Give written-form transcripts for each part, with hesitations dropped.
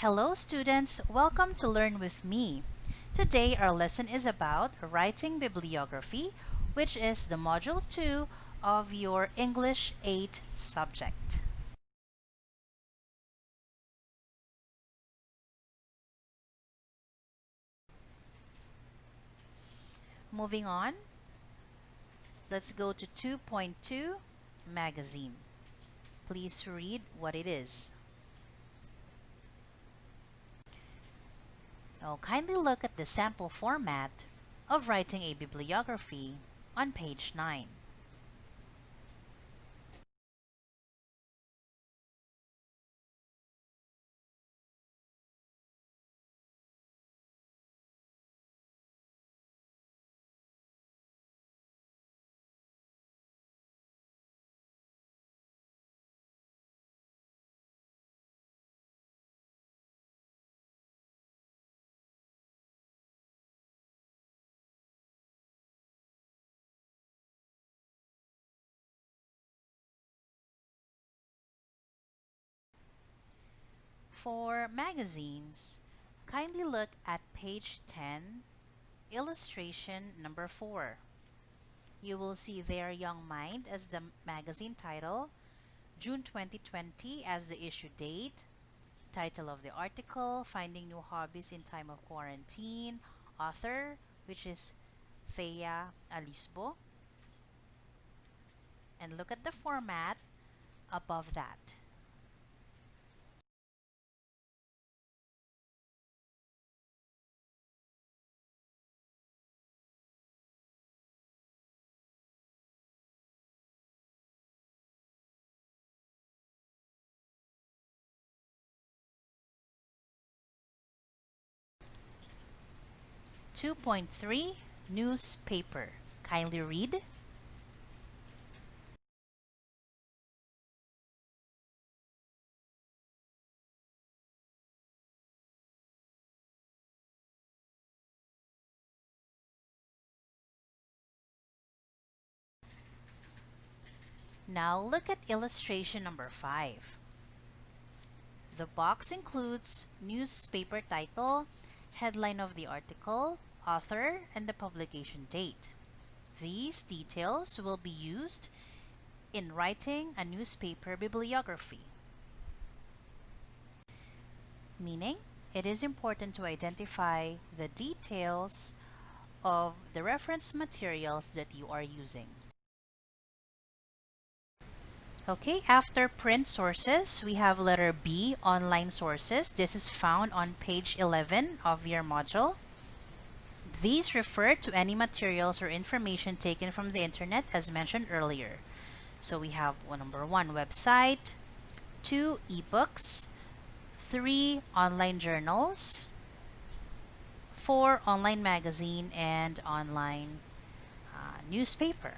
Hello students, welcome to Learn with me. Today our lesson is about writing bibliography, which is the module 2 of your English 8 subject. Moving on, let's go to 2.2 magazine. Please read what it is. Now kindly look at the sample format of writing a bibliography on page 9. For magazines, kindly look at page 10, illustration number 4. You will see there Young Mind as the magazine title, June 2020 as the issue date, title of the article, Finding New Hobbies in Time of Quarantine, author, which is Thea Alisbo, and look at the format above that. Two point three newspaper. Kindly read. Now look at illustration number 5. The box includes newspaper title, headline of the article, author, and the publication date. These details will be used in writing a newspaper bibliography. Meaning, it is important to identify the details of the reference materials that you are using. Okay, after print sources, we have letter B, online sources. This is found on page 11 of your module. These refer to any materials or information taken from the internet as mentioned earlier. So we have number 1, website, 2, ebooks, 3, online journals, 4, online magazine, and online newspaper.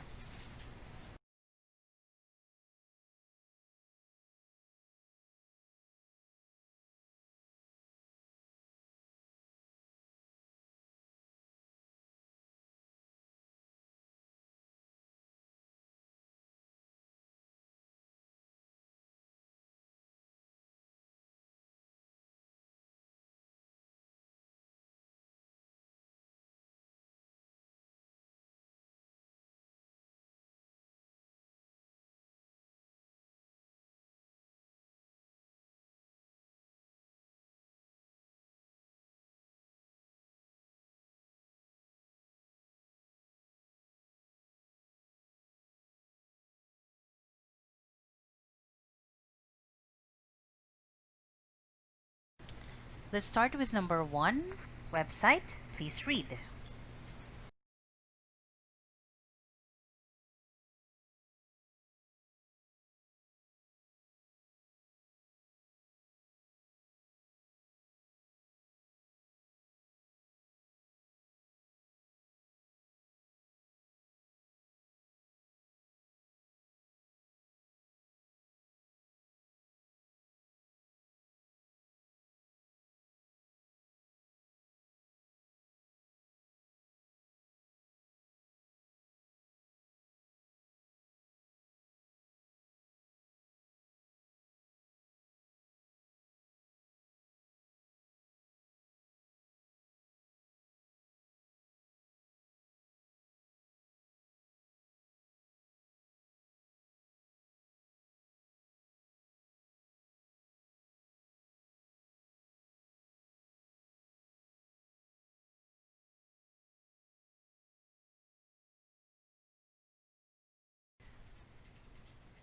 Let's start with number 1, website. Please read.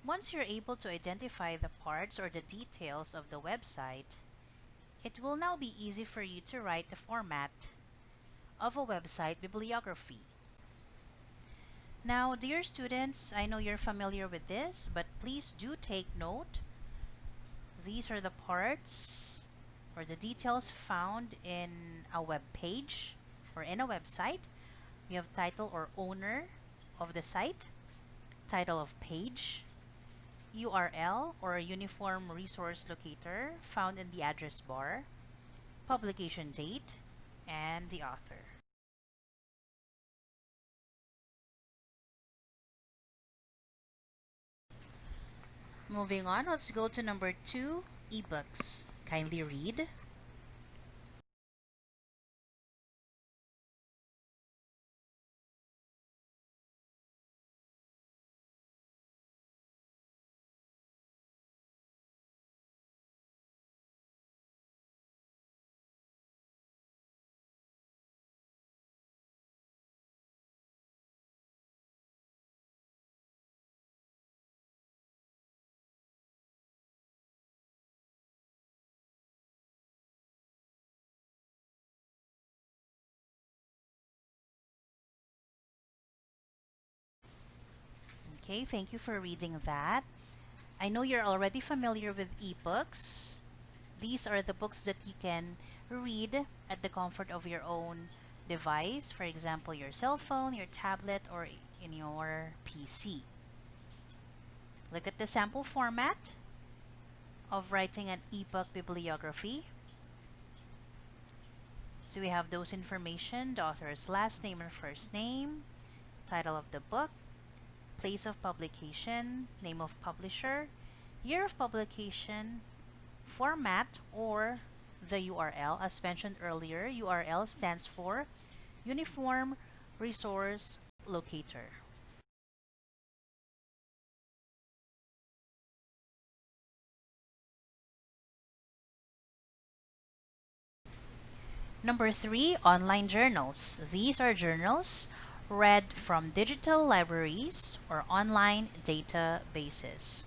Once you're able to identify the parts or the details of the website, it will now be easy for you to write the format of a website bibliography. Now, dear students, I know you're familiar with this, but please do take note. These are the parts or the details found in a web page or in a website. We have title or owner of the site, title of page, URL or Uniform Resource Locator found in the address bar, publication date, and the author. Moving on, let's go to number 2, ebooks. Kindly read. Okay, thank you for reading that. I know you're already familiar with ebooks. These are the books that you can read at the comfort of your own device, for example, your cell phone, your tablet, or in your PC. Look at the sample format of writing an ebook bibliography. So we have those information, the author's last name and first name, title of the book, place of publication, name of publisher, year of publication, format, or the URL. As mentioned earlier, URL stands for Uniform Resource Locator. Number 3, online journals. These are journals read from digital libraries or online databases.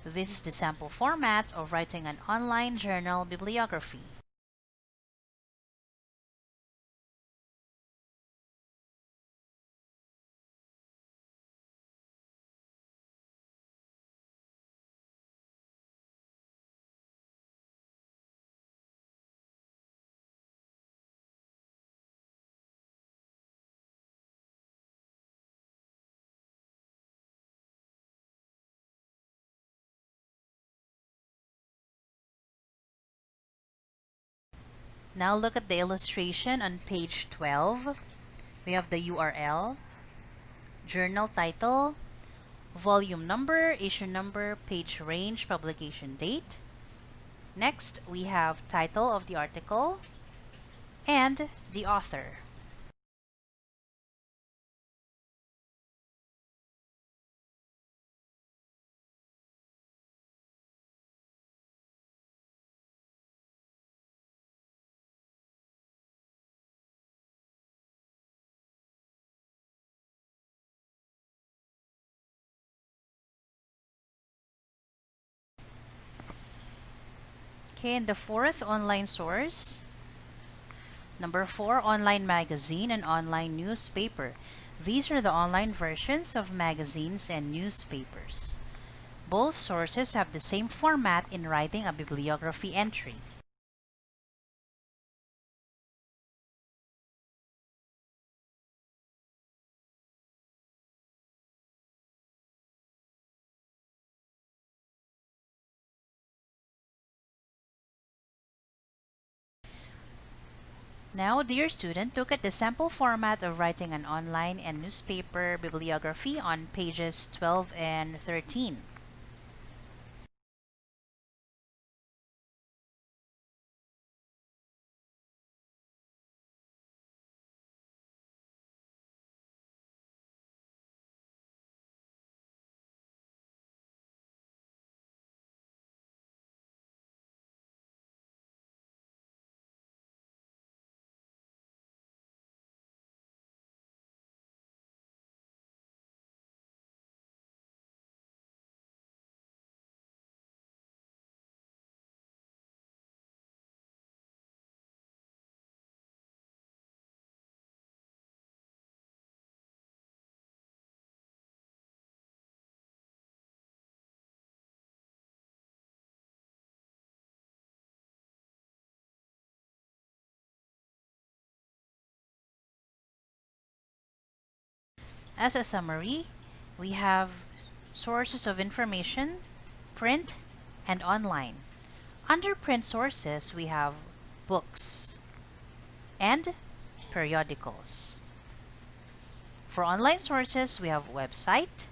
This is the sample format of writing an online journal bibliography. Now look at the illustration on page 12. We have the URL, journal title, volume number, issue number, page range, publication date. Next, we have title of the article and the author. Okay, and the fourth online source. Number 4, online magazine and online newspaper. These are the online versions of magazines and newspapers. Both sources have the same format in writing a bibliography entry. Now, dear student, look at the sample format of writing an online and newspaper bibliography on pages 12 and 13. As a summary, we have sources of information, print, and online. Under print sources, we have books and periodicals. For online sources, we have website,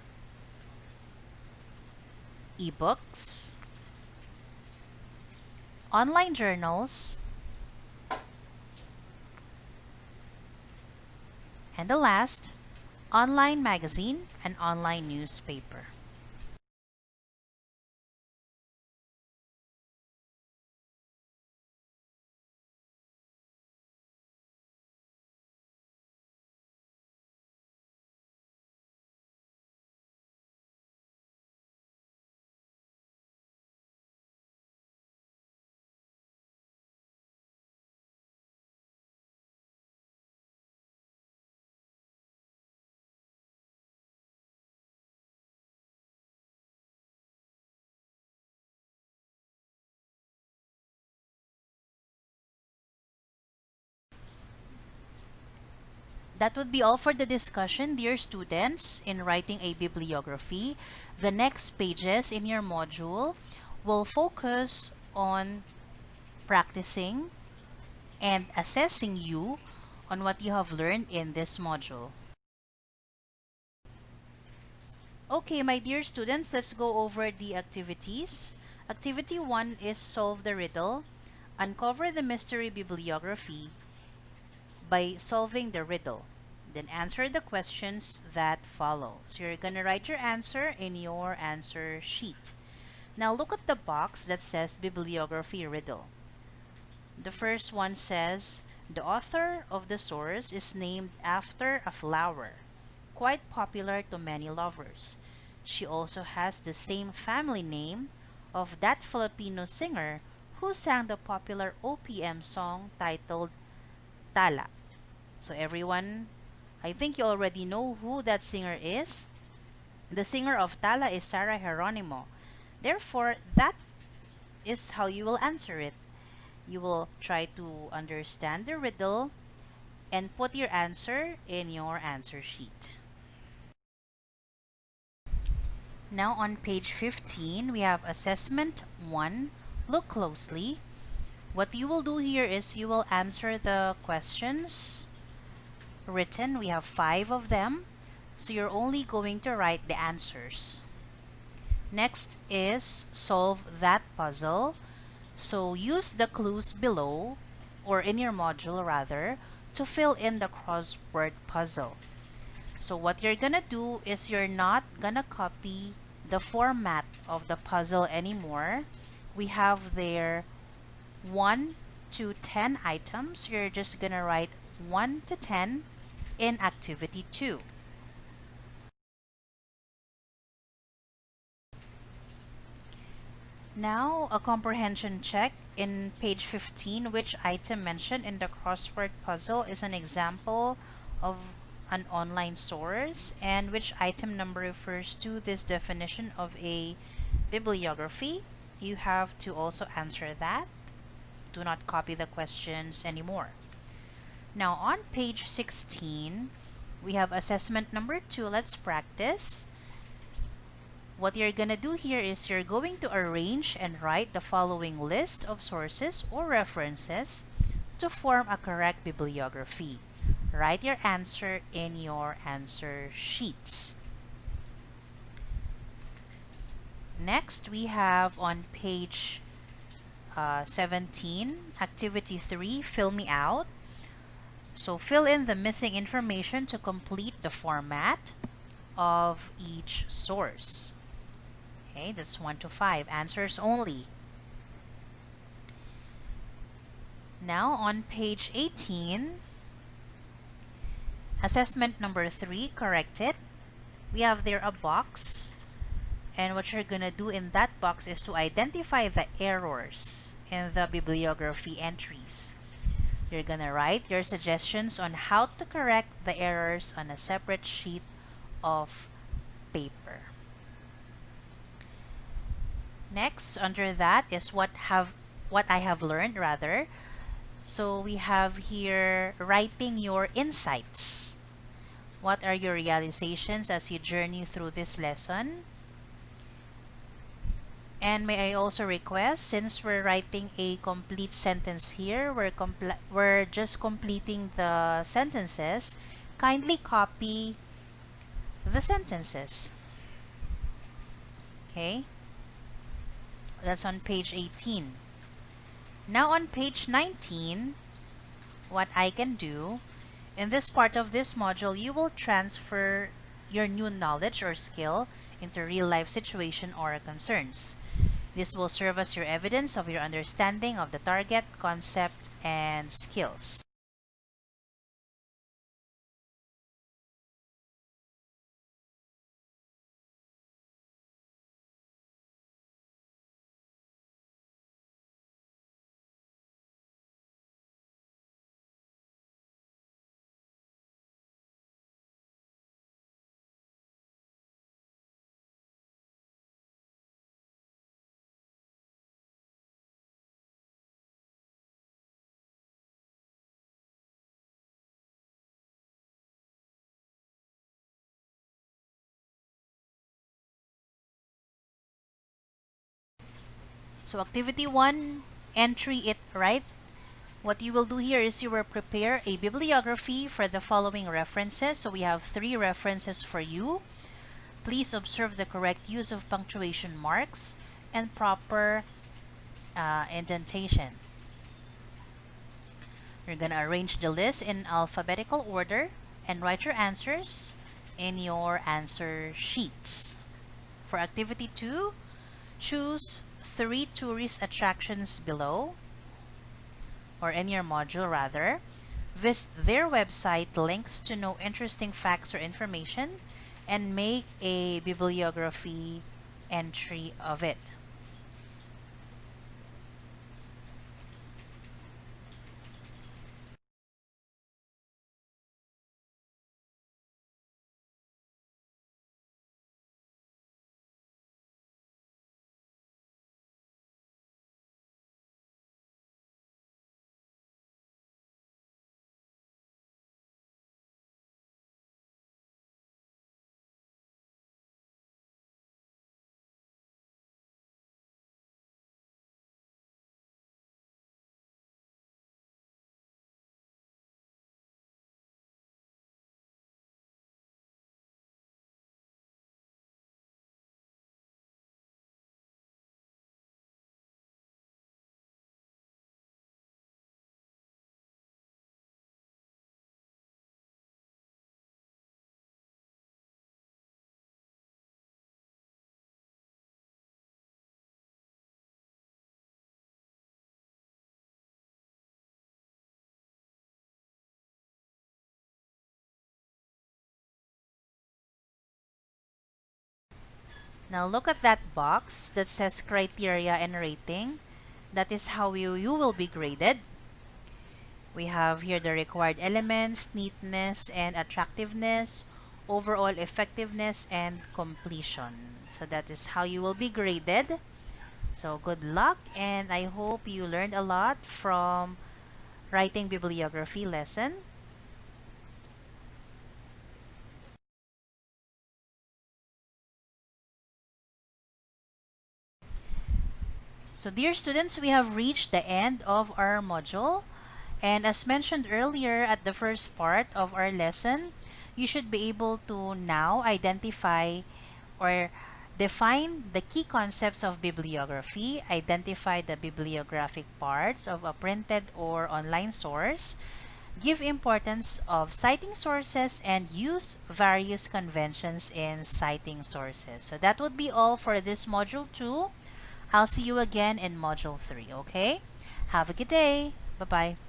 ebooks, online journals, and the last, online magazine and online newspaper. That would be all for the discussion, dear students, in writing a bibliography. The next pages in your module will focus on practicing and assessing you on what you have learned in this module. Okay, my dear students, let's go over the activities. Activity 1 is solve the riddle. Uncover the mystery bibliography by solving the riddle. Then answer the questions that follow. So you're going to write your answer in your answer sheet. Now look at the box that says bibliography riddle. The first one says, the author of the source is named after a flower, quite popular to many lovers. She also has the same family name of that Filipino singer who sang the popular OPM song titled Tala. So everyone, I think you already know who that singer is. The singer of Tala is Sarah Geronimo. Therefore, that is how you will answer it. You will try to understand the riddle and put your answer in your answer sheet. Now on page 15, we have assessment 1. Look closely. What you will do here is you will answer the questions written. We have 5 of them, so you're only going to write the answers. Next is solve that puzzle. So use the clues below, or in your module rather, to fill in the crossword puzzle. So what you're gonna do is you're not gonna copy the format of the puzzle anymore. We have there 1 to 10 items. You're just gonna write 1 to 10 in activity 2. Now, a comprehension check. In page 15, which item mentioned in the crossword puzzle is an example of an online source, and which item number refers to this definition of a bibliography? You have to also answer that. Do not copy the questions anymore. Now, on page 16, we have assessment number 2. Let's practice. What you're gonna do here is you're going to arrange and write the following list of sources or references to form a correct bibliography. Write your answer in your answer sheets. Next, we have on page 17, activity 3, fill me out. So fill in the missing information to complete the format of each source. Okay, that's 1 to 5. Answers only. Now on page 18, assessment number 3, correct it. We have there a box, and what you're gonna do in that box is to identify the errors in the bibliography entries. You're gonna write your suggestions on how to correct the errors on a separate sheet of paper. Next, under that is what I have learned rather. So we have here writing your insights. What are your realizations as you journey through this lesson? And may I also request, since we're writing a complete sentence here, we're just completing the sentences, kindly copy the sentences. Okay? That's on page 18. Now on page 19, what I can do, in this part of this module, you will transfer your new knowledge or skill into real-life situation or concerns. This will serve as your evidence of your understanding of the target, concept, and skills. So activity 1, entry it right. What you will do here is you will prepare a bibliography for the following references. So we have 3 references for you. Please observe the correct use of punctuation marks and proper indentation. You're going to arrange the list in alphabetical order and write your answers in your answer sheets. For activity 2, choose 3 tourist attractions below, or in your module rather. Visit their website links to know interesting facts or information and make a bibliography entry of it. Now look at that box that says criteria and rating. That is how you will be graded. We have here the required elements, neatness and attractiveness, overall effectiveness and completion. So that is how you will be graded. So good luck, and I hope you learned a lot from writing bibliography lesson. So dear students, we have reached the end of our module. And as mentioned earlier at the first part of our lesson, you should be able to now identify or define the key concepts of bibliography, identify the bibliographic parts of a printed or online source, give importance of citing sources, and use various conventions in citing sources. So that would be all for this module 2. I'll see you again in module 3, okay? Have a good day. Bye-bye.